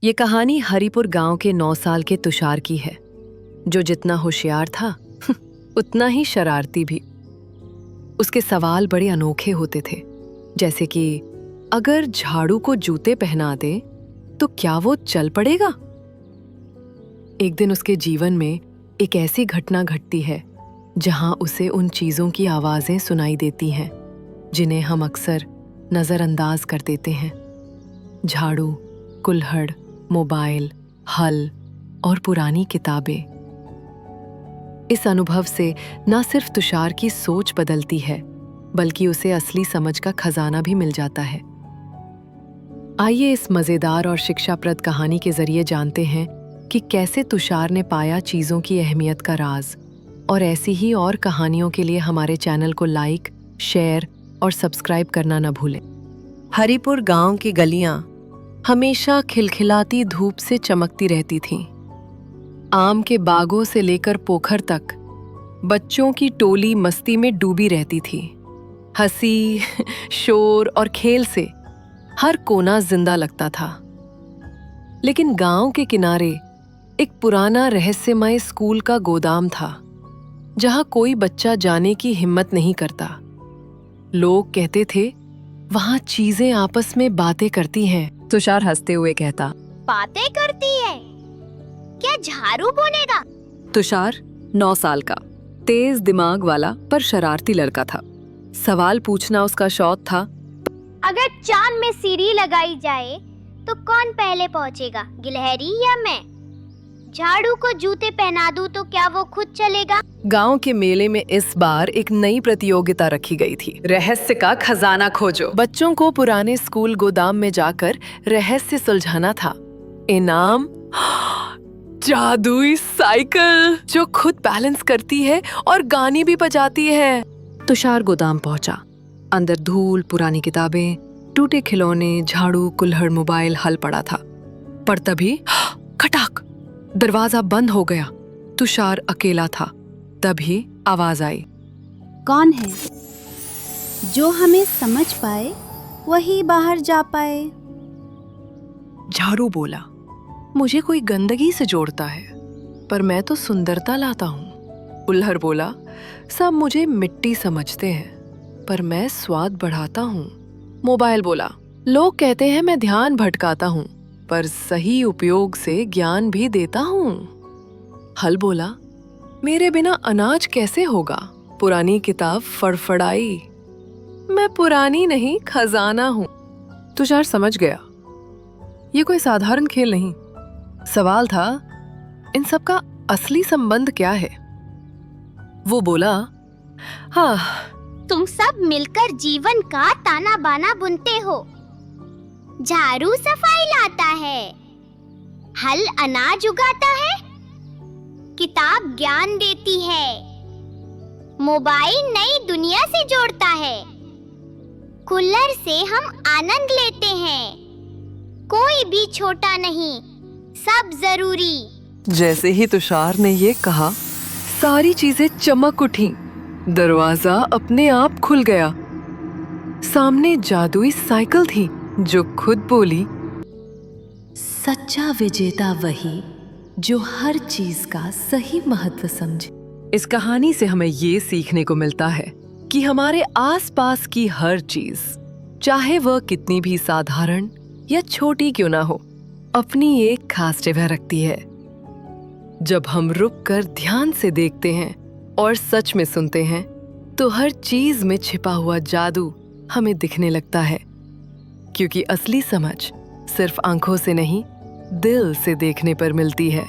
ये कहानी हरिपुर गांव के 9 साल के तुषार की है, जो जितना होशियार था उतना ही शरारती भी। उसके सवाल बड़े अनोखे होते थे, जैसे कि अगर झाड़ू को जूते पहना दे तो क्या वो चल पड़ेगा। एक दिन उसके जीवन में एक ऐसी घटना घटती है जहां उसे उन चीजों की आवाजें सुनाई देती हैं जिन्हें हम अक्सर नजरअंदाज कर देते हैं। झाड़ू, कुल्हड़, मोबाइल, हल और पुरानी किताबें। इस अनुभव से न सिर्फ तुषार की सोच बदलती है, बल्कि उसे असली समझ का खजाना भी मिल जाता है। आइए इस मजेदार और शिक्षाप्रद कहानी के जरिए जानते हैं कि कैसे तुषार ने पाया चीजों की अहमियत का राज। और ऐसी ही और कहानियों के लिए हमारे चैनल को लाइक, शेयर और सब्सक्राइब करना न भूलें। हरिपुर गांव की गलियां हमेशा खिलखिलाती धूप से चमकती रहती थीं। आम के बागों से लेकर पोखर तक बच्चों की टोली मस्ती में डूबी रहती थी। हंसी, शोर और खेल से हर कोना जिंदा लगता था। लेकिन गांव के किनारे एक पुराना रहस्यमय स्कूल का गोदाम था, जहां कोई बच्चा जाने की हिम्मत नहीं करता। लोग कहते थे, वहां चीजें आपस में बातें करती हैं। तुषार हंसते हुए कहता, बातें करती है? क्या झाड़ू बोलेगा? तुषार 9 साल का, तेज दिमाग वाला पर शरारती लड़का था। सवाल पूछना उसका शौक था। अगर चांद में सीढ़ी लगाई जाए तो कौन पहले पहुंचेगा, गिलहरी या मैं? झाड़ू को जूते पहना दूं तो क्या वो खुद चलेगा? गांव के मेले में इस बार एक नई प्रतियोगिता रखी गई थी, रहस्य का खजाना खोजो। बच्चों को पुराने स्कूल गोदाम में जाकर रहस्य सुलझाना था। इनाम जादुई साइकिल जो खुद बैलेंस करती है और गाने भी बजाती है। तुषार गोदाम पहुंचा। अंदर धूल, पुरानी किताबें, टूटे खिलौने, झाड़ू, कुल्हड़, मोबाइल, हल पड़ा था। पर तभी खटाक, दरवाजा बंद हो गया। तुषार अकेला था। तभी आवाज आई, कौन है? जो हमें समझ पाए वही बाहर जा पाए। झाड़ू बोला, मुझे कोई गंदगी से जोड़ता है, पर मैं तो सुंदरता लाता हूँ। कुल्हड़ बोला, सब मुझे मिट्टी समझते हैं, पर मैं स्वाद बढ़ाता हूँ। मोबाइल बोला, लोग कहते हैं मैं ध्यान भटकाता हूँ, पर सही उपयोग से ज्ञान भी देता हूँ। हल बोला, मेरे बिना अनाज कैसे होगा? पुरानी किताब फड़फड़ाई, मैं पुरानी नहीं, खजाना हूँ। तुषार समझ गया, ये कोई साधारण खेल नहीं। सवाल था, इन सब का असली संबंध क्या है? वो बोला, हाँ, तुम सब मिलकर जीवन का ताना बाना बुनते हो। झाड़ू सफाई लाता है, हल अनाज उगाता है, किताब ज्ञान देती है, मोबाइल नई दुनिया से जोड़ता है, कुल्हड़ से हम आनंद लेते हैं। कोई भी छोटा नहीं, सब जरूरी। जैसे ही तुषार ने ये कहा, सारी चीजें चमक उठी। दरवाजा अपने आप खुल गया। सामने जादुई साइकिल थी जो खुद बोली, सच्चा विजेता वही जो हर चीज का सही महत्व समझे। इस कहानी से हमें ये सीखने को मिलता है कि हमारे आसपास की हर चीज, चाहे वह कितनी भी साधारण या छोटी क्यों ना हो, अपनी एक खास जगह रखती है। जब हम रुक कर ध्यान से देखते हैं और सच में सुनते हैं, तो हर चीज में छिपा हुआ जादू हमें दिखने लगता है। क्योंकि असली समझ सिर्फ आंखों से नहीं, दिल से देखने पर मिलती है।